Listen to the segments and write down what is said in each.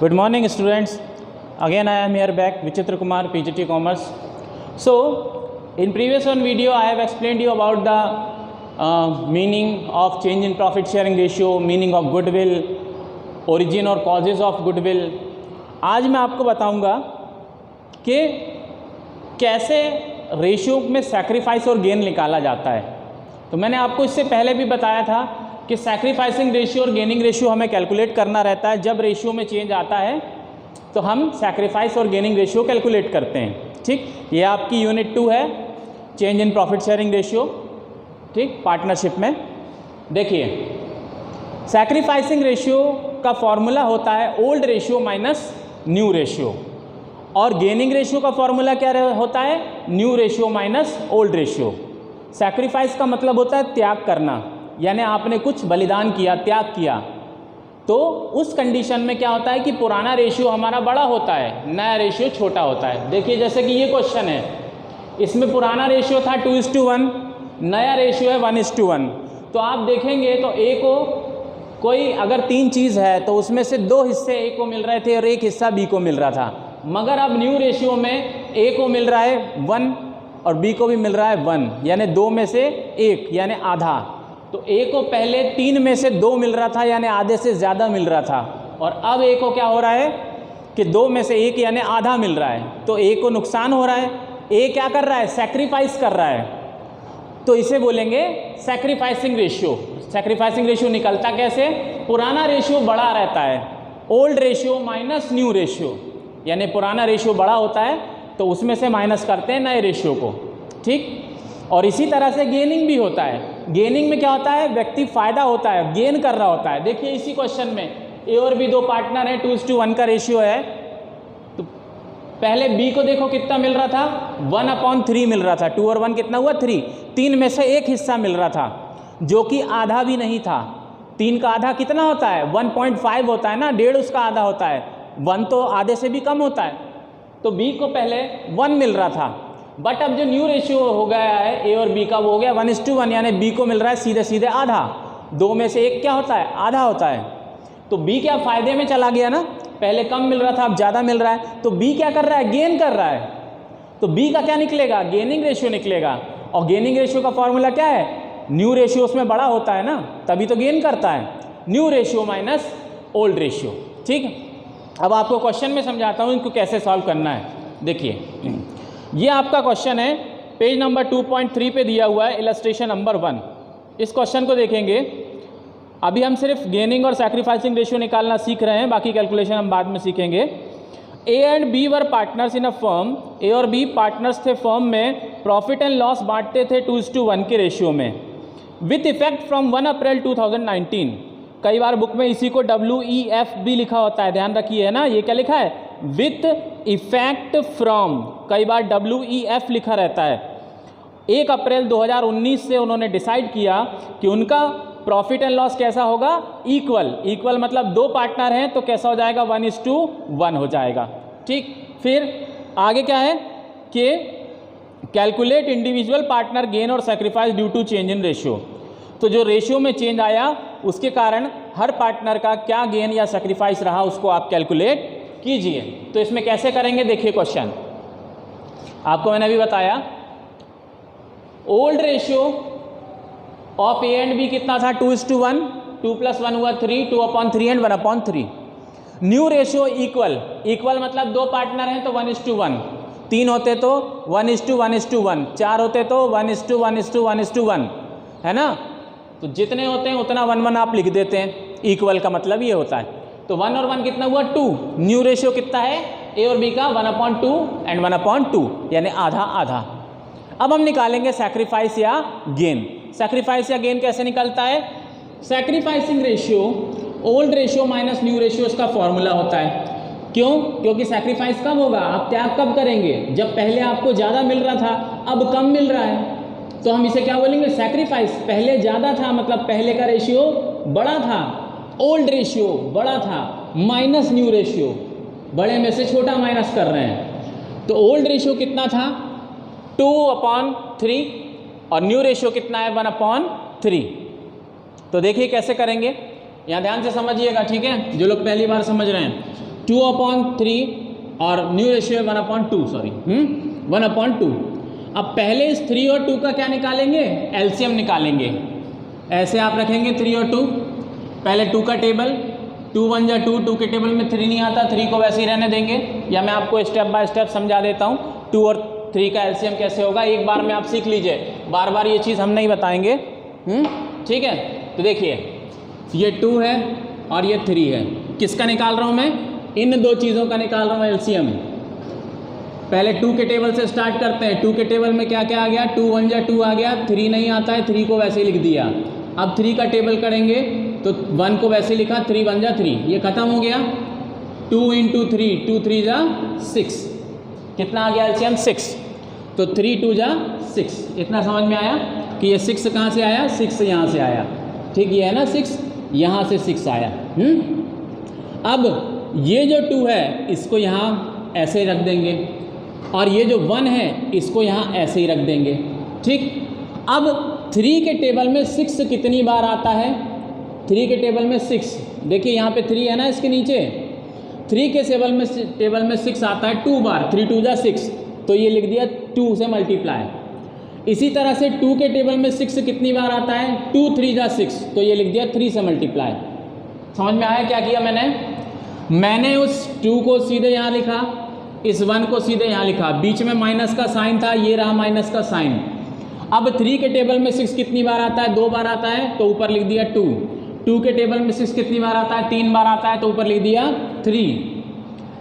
Good morning, students. Again, I am here back, Vichitra Kumar, PGT Commerce. So, in previous one video, I have explained you about the meaning of change in profit sharing ratio, meaning of goodwill, origin और causes of goodwill. आज मैं आपको बताऊंगा कि कैसे ratio में sacrifice और gain निकाला जाता है। तो मैंने आपको इससे पहले भी बताया था कि सैक्रिफाइसिंग रेशियो और गेनिंग रेशियो हमें कैलकुलेट करना रहता है। जब रेशियो में चेंज आता है तो हम सैक्रिफाइस और गेनिंग रेशियो कैलकुलेट करते हैं। ठीक, ये आपकी यूनिट 2 है, change in profit sharing ratio. ठीक, पार्टनरशिप में देखिए सैक्रिफाइसिंग रेशियो का फॉर्मूला होता है old ratio minus new ratio, और गेनिंग रेशियो का फॉर्मूला क्या होता है? New ratio minus old ratio. Sacrifice का मतलब होता है त्याग करना, यानी आपने कुछ बलिदान किया, त्याग किया। तो उस कंडीशन में क्या होता है कि पुराना रेशियो हमारा बड़ा होता है, नया रेशियो छोटा होता है। देखिए जैसे कि ये क्वेश्चन है, इसमें पुराना रेशियो था 2:1, नया रेशियो है 1:1। तो आप देखेंगे तो ए को कोई अगर 3 चीज़ है तो उसमें से 2 हिस्से ए को मिल रहे थे और 1 हिस्सा बी को मिल रहा था। मगर अब न्यू रेशियो में ए को मिल रहा है 1 और बी को भी मिल रहा है 1, यानी 2 में से 1 यानी आधा। तो ए को पहले 3 में से 2 मिल रहा था, यानी आधे से ज़्यादा मिल रहा था, और अब ए को क्या हो रहा है कि 2 में से 1 यानी आधा मिल रहा है। तो ए को नुकसान हो रहा है। ए क्या कर रहा है? सैक्रिफाइस कर रहा है। तो इसे बोलेंगे सैक्रिफाइसिंग रेशियो। सैक्रिफाइसिंग रेशियो निकलता कैसे? पुराना रेशियो बड़ा रहता है, old ratio minus new ratio, यानी पुराना रेशियो बड़ा होता है तो उसमें से माइनस करते हैं नए रेशियो को। ठीक, और इसी तरह से गेनिंग भी होता है। गेनिंग में क्या होता है? व्यक्ति फायदा होता है, गेन कर रहा होता है। देखिए इसी क्वेश्चन में ए और बी 2 पार्टनर हैं, 2:1 का रेशियो है। तो पहले बी को देखो कितना मिल रहा था, 1/3 मिल रहा था। 2 और 1 कितना हुआ? 3। 3 में से 1 हिस्सा मिल रहा था जो कि आधा भी नहीं था। 3 का आधा कितना होता है? 1.5 होता है ना, 1.5 उसका आधा होता है। 1 तो आधे से भी कम होता है। तो बी को पहले 1 मिल रहा था, बट अब जो न्यू रेशियो हो गया है ए और बी का, वो हो गया 1:1, यानी बी को मिल रहा है सीधे सीधे आधा। 2 में से 1 क्या होता है? आधा होता है। तो बी क्या फायदे में चला गया ना, पहले कम मिल रहा था अब ज़्यादा मिल रहा है। तो बी क्या कर रहा है? गेन कर रहा है। तो बी का क्या निकलेगा? गेनिंग रेशियो निकलेगा। और गेनिंग रेशियो का फॉर्मूला क्या है? न्यू रेशियो उसमें बड़ा होता है ना, तभी तो गेन करता है। New ratio minus old ratio. ठीक है, अब आपको क्वेश्चन में समझाता हूँ इनको कैसे सॉल्व करना है। देखिए ये आपका क्वेश्चन है, पेज नंबर 2.3 पे दिया हुआ है, इलस्ट्रेशन नंबर 1। इस क्वेश्चन को देखेंगे। अभी हम सिर्फ गेनिंग और सैक्रिफाइसिंग रेशियो निकालना सीख रहे हैं, बाकी कैलकुलेशन हम बाद में सीखेंगे। A and B were partners in a firm. A और बी पार्टनर्स थे फर्म में, प्रॉफिट एंड लॉस बांटते थे 2:1 के रेशियो में, विथ इफेक्ट फ्रॉम 1 अप्रैल 2019। कई बार बुक में इसी को WEF भी लिखा होता है, ध्यान रखिए, है ना। ये क्या लिखा है? विथ इफेक्ट फ्रॉम, कई बार WEF लिखा रहता है। 1 अप्रैल 2019 से उन्होंने डिसाइड किया कि उनका प्रॉफिट एंड लॉस कैसा होगा? इक्वल मतलब 2 पार्टनर हैं तो कैसा हो जाएगा? 1:1 हो जाएगा। ठीक, फिर आगे क्या है कि कैलकुलेट इंडिविजुअल पार्टनर गेन और sacrifice due to change in ratio. तो जो रेशियो में चेंज आया उसके कारण हर पार्टनर का क्या गेन या सैक्रिफाइस रहा उसको आप कैलकुलेट कीजिए। तो इसमें कैसे करेंगे? देखिए क्वेश्चन आपको मैंने अभी बताया, old ratio of A and B कितना था? 2:1, 2 + 1 हुआ 3, 2/3 एंड 1/3। न्यू रेशियो इक्वल मतलब 2 पार्टनर हैं तो 1:1, 3 होते तो 1:1:1, 4 होते तो 1:1:1, है ना। तो जितने होते हैं उतना 1:1 आप लिख देते हैं। इक्वल का मतलब ये होता है। तो 1 और 1 कितना हुआ? 2। न्यू रेशियो कितना है ए और बी का? 1/2 एंड 1/2, यानी आधा आधा। अब हम निकालेंगे सैक्रिफाइस या गेन। सैक्रिफाइस या गेन कैसे निकलता है? Sacrificing ratio old ratio minus new ratio इसका फॉर्मूला होता है। क्यों? क्योंकि सैक्रिफाइस कब होगा? आप त्याग कब करेंगे? जब पहले आपको ज़्यादा मिल रहा था, अब कम मिल रहा है, तो हम इसे क्या बोलेंगे? सैक्रिफाइस। पहले ज़्यादा था मतलब पहले का रेशियो बड़ा था, ओल्ड रेशियो बड़ा था, माइनस न्यू रेशियो, बड़े में से छोटा माइनस कर रहे हैं। तो ओल्ड रेशियो कितना था? 2/3, और न्यू रेशियो कितना है? 1/3। तो देखिए कैसे करेंगे, यहाँ ध्यान से समझिएगा, ठीक है, जो लोग पहली बार समझ रहे हैं। 2/3 और न्यू रेशियो है 1/2, सॉरी 1/2। अब पहले इस 3 और 2 का क्या निकालेंगे, एलसीएम निकालेंगे। ऐसे आप रखेंगे 3 और 2, पहले 2 का टेबल, 2 1 जा 2, 2 के टेबल में 3 नहीं आता, 3 को वैसे ही रहने देंगे, या मैं आपको स्टेप बाय स्टेप समझा देता हूँ 2 और 3 का एलसीएम कैसे होगा। एक बार में आप सीख लीजिए, बार बार ये चीज़ हम नहीं बताएंगे। ठीक है, तो देखिए ये 2 है और ये 3 है। किसका निकाल रहा हूँ मैं, इन दो चीज़ों का निकाल रहा हूँ एलसीएम। पहले 2 के टेबल से स्टार्ट करते हैं। 2 के टेबल में क्या क्या आ गया, 2 1 जा 2 आ गया, 3 नहीं आता है, 3 को वैसे ही लिख दिया। अब 3 का टेबल करेंगे तो 1 को वैसे लिखा, 3 1 जा 3, ये खत्म हो गया। 2 × 3, 2 3 जा 6, कितना आ गया एलसीएम 6, तो 3 2 जा 6। इतना समझ में आया कि ये 6 कहाँ से आया, 6 यहाँ से आया। ठीक, ये है ना 6, यहाँ से 6 आया। अब ये जो 2 है इसको यहाँ ऐसे ही रख देंगे, और ये जो 1 है इसको यहाँ ऐसे ही रख देंगे। ठीक, अब 3 के टेबल में 6 कितनी बार आता है, 3 के टेबल में 6, देखिए यहाँ पे 3 है ना इसके नीचे, 3 के टेबल में 6 आता है 2 बार, 3 2 जा 6, तो ये लिख दिया 2 से मल्टीप्लाई। इसी तरह से 2 के टेबल में 6 कितनी बार आता है, 2 3 जा 6, तो ये लिख दिया 3 से मल्टीप्लाई। समझ में आया क्या किया मैंने उस 2 को सीधे यहाँ लिखा, इस 1 को सीधे यहाँ लिखा, बीच में माइनस का साइन था, ये रहा माइनस का साइन। अब 3 के टेबल में 6 कितनी बार आता है, 2 बार आता है, तो ऊपर लिख दिया 2। 2 के टेबल में 6 कितनी बार आता है, 3 बार आता है, तो ऊपर लिख दिया 3।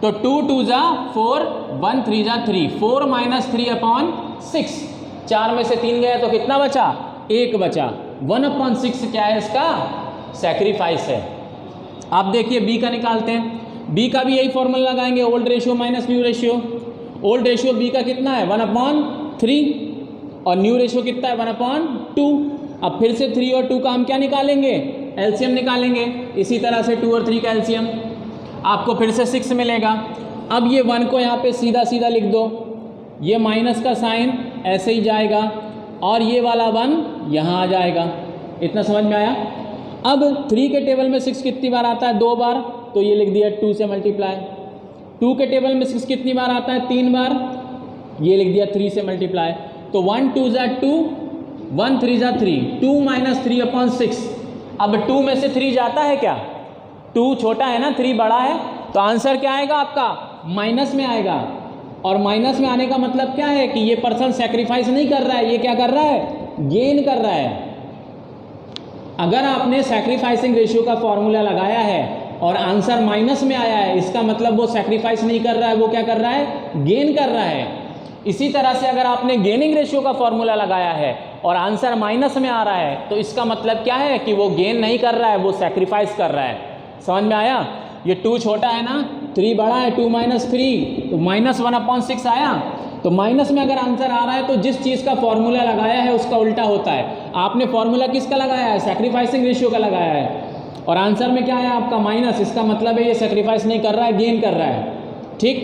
तो 2 2 जा 4, 1 3 जा 3, 4 - 3/6, 4 में से 3 गया तो कितना बचा, 1 बचा। 1/6 क्या है, इसका सैक्रिफाइस है। आप देखिए बी का निकालते हैं, बी का भी यही फॉर्मूला लगाएंगे, old ratio minus new ratio. Old ratio B का कितना है 1/3, और न्यू रेशियो कितना है 1/2। अब फिर से 3 और 2 का हम क्या निकालेंगे, एलसीएम निकालेंगे। इसी तरह से 2 और 3 का एलसीएम आपको फिर से 6 मिलेगा। अब ये 1 को यहाँ पे सीधा सीधा लिख दो, ये माइनस का साइन ऐसे ही जाएगा, और ये वाला 1 यहाँ आ जाएगा। इतना समझ में आया। अब 3 के टेबल में 6 कितनी बार आता है, 2 बार, तो ये लिख दिया 2 से मल्टीप्लाई। 2 के टेबल में 6 कितनी बार आता है, 3 बार, ये लिख दिया 3 से मल्टीप्लाई। तो 1 2 जा 2, 1 3 जा 3, 2 - 3/6। अब 2 में से 3 जाता है क्या, 2 छोटा है ना, 3 बड़ा है, तो आंसर क्या आएगा आपका, माइनस में आएगा। और माइनस में आने का मतलब क्या है कि ये पर्सन सेक्रीफाइस नहीं कर रहा है, ये क्या कर रहा है, गेन कर रहा है। अगर आपने सैक्रिफाइसिंग रेशियो का फॉर्मूला लगाया है और आंसर माइनस में आया है, इसका मतलब वो सैक्रिफाइस नहीं कर रहा है, वो क्या कर रहा है, गेन कर रहा है। इसी तरह से अगर आपने गेनिंग रेशियो का फॉर्मूला लगाया है और आंसर माइनस में आ रहा है, तो इसका मतलब क्या है कि वो गेन नहीं कर रहा है, वो सैक्रिफाइस कर रहा है। समझ में आया। ये 2 छोटा है ना, 3 बड़ा है, 2 - 3, तो -1/6 आया। तो माइनस में अगर आंसर आ रहा है तो जिस चीज़ का फॉर्मूला लगाया है उसका उल्टा होता है। आपने फॉर्मूला किसका लगाया है, सैक्रिफाइसिंग रेशियो का लगाया है, और आंसर में क्या है आपका माइनस, इसका मतलब है ये सैक्रिफाइस नहीं कर रहा है, गेन कर रहा है। ठीक,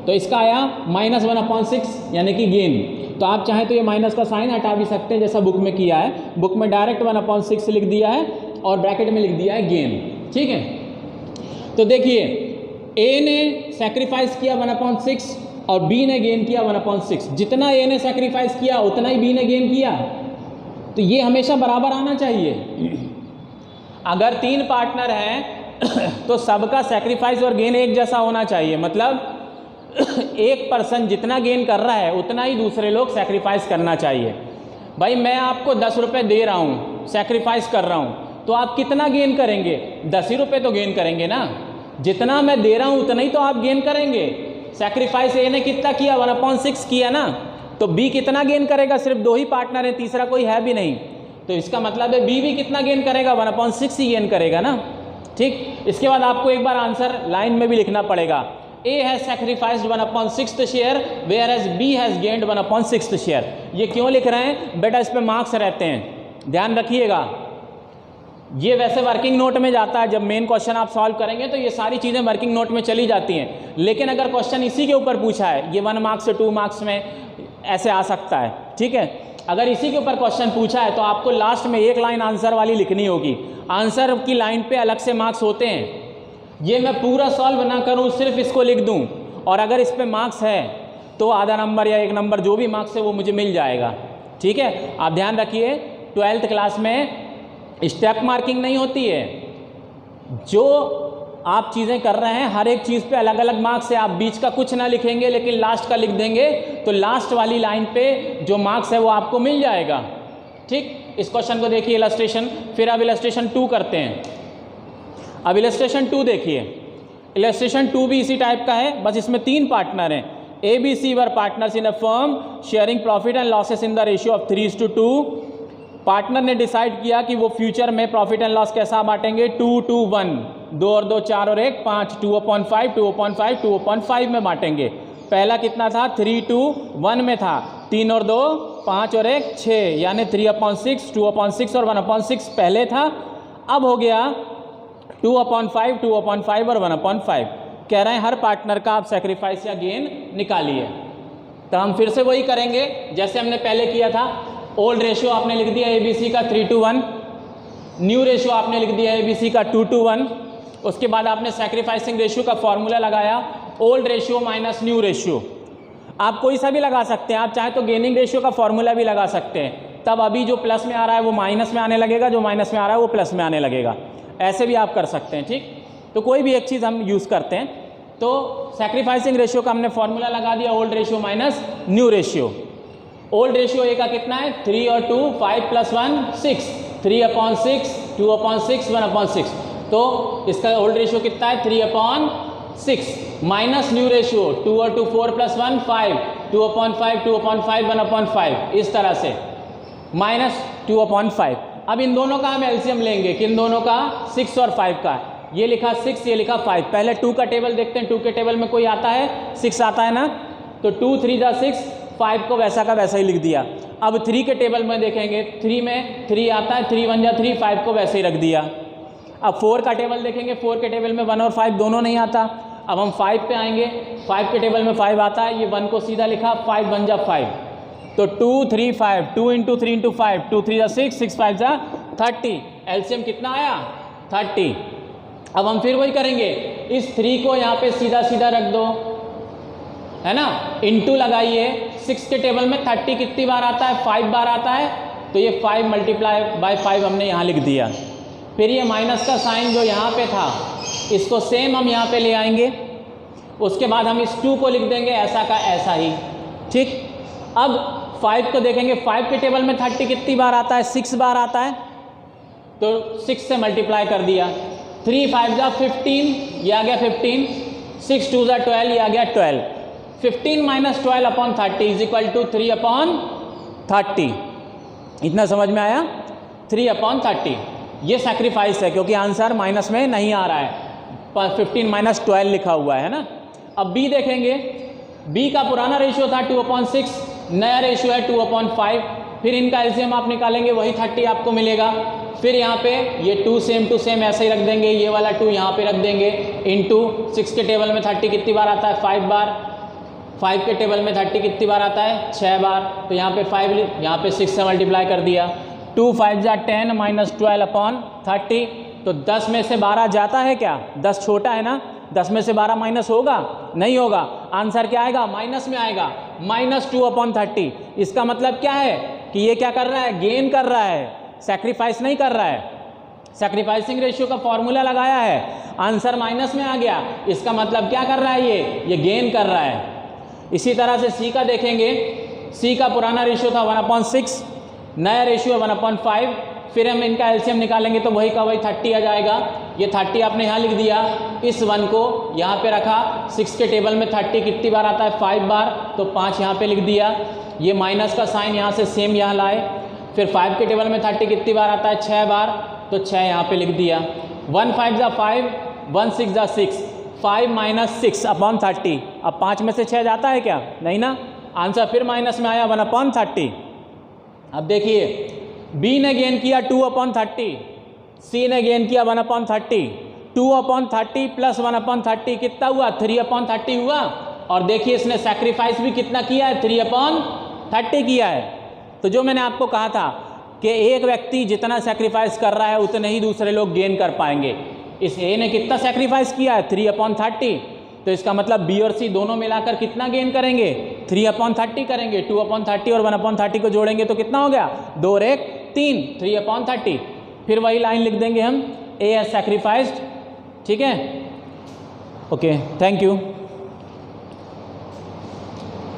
तो इसका आया -1/6 यानी कि गेन। तो आप चाहें तो ये माइनस का साइन हटा भी सकते हैं, जैसा बुक में किया है। बुक में डायरेक्ट 1/6 लिख दिया है और ब्रैकेट में लिख दिया है गेन। ठीक है, तो देखिए ए ने सैक्रिफाइस किया 1/6 और बी ने गेन किया 1/6। जितना ए ने सैक्रिफाइस किया उतना ही बी ने गेन किया, तो ये हमेशा बराबर आना चाहिए। अगर 3 पार्टनर हैं तो सबका सैक्रिफाइस और गेन एक जैसा होना चाहिए। मतलब एक पर्सन जितना गेन कर रहा है उतना ही दूसरे लोग सैक्रिफाइस करना चाहिए। भाई मैं आपको 10 रुपये दे रहा हूँ, सैक्रिफाइस कर रहा हूँ, तो आप कितना गेन करेंगे, 10 ही रुपये तो गेन करेंगे ना। जितना मैं दे रहा हूँ उतना ही तो आप गेन करेंगे। सैक्रिफाइस ए ने कितना किया 1/6 किया ना, तो बी कितना गेन करेगा, सिर्फ 2 ही पार्टनर है, तीसरा कोई है भी नहीं, तो इसका मतलब है बी भी कितना गेन करेगा, 1/6 ही गेन करेगा ना। ठीक, इसके बाद आपको एक बार आंसर लाइन में भी लिखना पड़ेगा। A has sacrificed 1/6 share whereas B has gained 1/6 share। ये क्यों लिख रहे हैं बेटा, इस पे मार्क्स रहते हैं, ध्यान रखिएगा। ये वैसे वर्किंग नोट में जाता है, जब मेन क्वेश्चन आप सॉल्व करेंगे तो ये सारी चीज़ें वर्किंग नोट में चली जाती हैं, लेकिन अगर क्वेश्चन इसी के ऊपर पूछा है, ये 1 मार्क्स से 2 मार्क्स में ऐसे आ सकता है। ठीक है, अगर इसी के ऊपर क्वेश्चन पूछा है तो आपको लास्ट में एक लाइन आंसर वाली लिखनी होगी। आंसर की लाइन पे अलग से मार्क्स होते हैं, ये मैं पूरा सॉल्व ना करूँ, सिर्फ इसको लिख दूँ और अगर इस पर मार्क्स है तो आधा नंबर या 1 नंबर जो भी मार्क्स है वो मुझे मिल जाएगा। ठीक है, आप ध्यान रखिए 12th क्लास में स्टेप मार्किंग नहीं होती है। जो आप चीज़ें कर रहे हैं हर एक चीज़ पे अलग अलग मार्क्स है। आप बीच का कुछ ना लिखेंगे लेकिन लास्ट का लिख देंगे तो लास्ट वाली लाइन पे जो मार्क्स है वो आपको मिल जाएगा। ठीक, इस क्वेश्चन को देखिए इलस्ट्रेशन, फिर अब इलस्ट्रेशन 2 करते हैं। अब इलस्ट्रेशन 2 देखिए, इलस्ट्रेशन 2 भी इसी टाइप का है, बस इसमें 3 पार्टनर हैं। ABC were partners in a firm sharing profit and losses in the ratio of 3:2। Partner ने डिसाइड किया कि वो फ्यूचर में प्रॉफिट एंड लॉस कैसा बांटेंगे, 2:1, 2 और 2 4 और 1 5, 2/5, 2/5, 2/5 में बांटेंगे। पहला कितना था, 3:1 में था, 3 और 2 5 और 1 6, यानी 3/6, 2/6 और 1/6 पहले था। अब हो गया 2/5, 2/5 और 1/5। कह रहे हैं हर पार्टनर का आप सेक्रीफाइस या गेन निकालिए। तो हम फिर से वही करेंगे जैसे हमने पहले किया था। ओल्ड रेशियो आपने लिख दिया ABC का 3:1, न्यू रेशियो आपने लिख दिया ABC का 2:1। उसके बाद आपने सेक्रीफाइसिंग रेशियो का फॉर्मूला लगाया, old ratio minus new ratio. आप कोई सा भी लगा सकते हैं, आप चाहे तो गेनिंग रेशियो का फॉर्मूला भी लगा सकते हैं। तब अभी जो प्लस में आ रहा है वो माइनस में आने लगेगा, जो माइनस में आ रहा है वो प्लस में आने लगेगा। ऐसे भी आप कर सकते हैं। ठीक, तो कोई भी एक चीज़ हम यूज़ करते हैं। तो सेक्रीफाइसिंग रेशियो का हमने फॉर्मूला लगा दिया, old ratio minus new ratio. Old ratio A का कितना है, 3 और 2 5 + 1 6, 3/6, 2/6, 1/6। तो इसका ओल्ड रेशियो कितना है, 3/6 माइनस न्यू रेशियो 2 और 2 4 + 1 5, 2/5, 2/5, 1/5, इस तरह से माइनस 2/5। अब इन दोनों का हम एलसीएम लेंगे, किन दोनों का, 6 और 5 का। ये लिखा 6, ये लिखा 5। पहले 2 का टेबल देखते हैं, 2 के टेबल में कोई आता है, 6 आता है ना, तो 2 3 × 6, 5 को वैसा का वैसा ही लिख दिया। अब 3 के टेबल में देखेंगे, 3 में 3 आता है, 3 1 × 3, 5 को वैसे ही रख दिया। अब 4 का टेबल देखेंगे, 4 के टेबल में 1 और 5 दोनों नहीं आता। अब हम 5 पे आएंगे, 5 के टेबल में 5 आता है, ये 1 को सीधा लिखा, 5 1 × 5, तो 2 3 5, 2 × 3 × 5, 2 3 × 6, 6 5 × 30। एलसीएम कितना आया, 30। अब हम फिर वही करेंगे, इस 3 को यहाँ पे सीधा सीधा रख दो, है ना, इंटू लगाइए। 6 के टेबल में 30 कितनी बार आता है, 5 बार आता है, तो ये 5 × 5 हमने यहाँ लिख दिया। फिर ये माइनस का साइन जो यहाँ पे था, इसको सेम हम यहाँ पे ले आएंगे। उसके बाद हम इस 2 को लिख देंगे ऐसा का ऐसा ही। ठीक, अब 5 को देखेंगे, 5 के टेबल में 30 कितनी बार आता है, 6 बार आता है, तो 6 से मल्टीप्लाई कर दिया। 3 5 × 15, ये आ गया 15, 6 2 × 12, ये आ गया 12। 15 - 12/30 = 3/30। इतना समझ में आया, 3/30। ये सैक्रिफाइस है क्योंकि आंसर माइनस में नहीं आ रहा है, 15 - 12 लिखा हुआ है ना। अब बी देखेंगे, बी का पुराना रेशियो था 2/6, नया रेशियो है 2/5। फिर इनका एलसीएम आप निकालेंगे, वही 30 आपको मिलेगा। फिर यहाँ पे ये 2 सेम टू सेम ऐसे ही रख देंगे, ये वाला 2 यहाँ पे रख देंगे, इंटू 6 के टेबल में 30 कितनी बार आता है, 5 बार। 5 के टेबल में 30 कितनी बार आता है, 6 बार। तो यहाँ पे 5, यहाँ पे 6 से मल्टीप्लाई कर दिया। 2 5 × 10 - 12/30, तो 10 में से 12 जाता है क्या, 10 छोटा है ना, 10 में से 12 माइनस होगा, नहीं होगा। आंसर क्या आएगा, माइनस में आएगा, -2/30। इसका मतलब क्या है कि ये क्या कर रहा है, गेन कर रहा है, सैक्रिफाइस नहीं कर रहा है। सैक्रिफाइसिंग रेशियो का फॉर्मूला लगाया है, आंसर माइनस में आ गया, इसका मतलब क्या कर रहा है, ये गेन कर रहा है। इसी तरह से सी का देखेंगे, सी का पुराना रेशियो था 1/6, नया रेशियो 1/5। फिर हम इनका एलसीएम निकालेंगे तो वही का वही 30 आ जाएगा। ये 30 आपने यहाँ लिख दिया, इस 1 को यहाँ पे रखा। 6 के टेबल में 30 कितनी बार आता है, 5 बार, तो 5 यहाँ पे लिख दिया। ये माइनस का साइन यहाँ से सेम यहाँ लाए। फिर 5 के टेबल में 30 कितनी बार आता है, 6 बार, तो 6 यहाँ पे लिख दिया। 1 5 × 5, 1 6 × 6, 5 - 6/30। अब 5 में से 6 जाता है क्या, नहीं ना, आंसर फिर माइनस में आया 1/30। अब देखिए, बी ने गेन किया 2/30, सी ने गेन किया 1/30। 2/30 + 1/30 कितना हुआ, 3/30 हुआ। और देखिए इसने सैक्रिफाइस भी कितना किया है, 3/30 किया है। तो जो मैंने आपको कहा था कि एक व्यक्ति जितना सैक्रिफाइस कर रहा है उतने ही दूसरे लोग गेन कर पाएंगे। इस ए ने कितना सेक्रीफाइस किया है 3/30, तो इसका मतलब बी और सी दोनों मिलाकर कितना गेन करेंगे 3/30 करेंगे। 2/30 और 1/30 को जोड़ेंगे तो कितना हो गया 2 और 1 3, 3/30। फिर वही लाइन लिख देंगे हम, ए हैज सैक्रिफाइस्ड, ठीक है। Okay, thank you.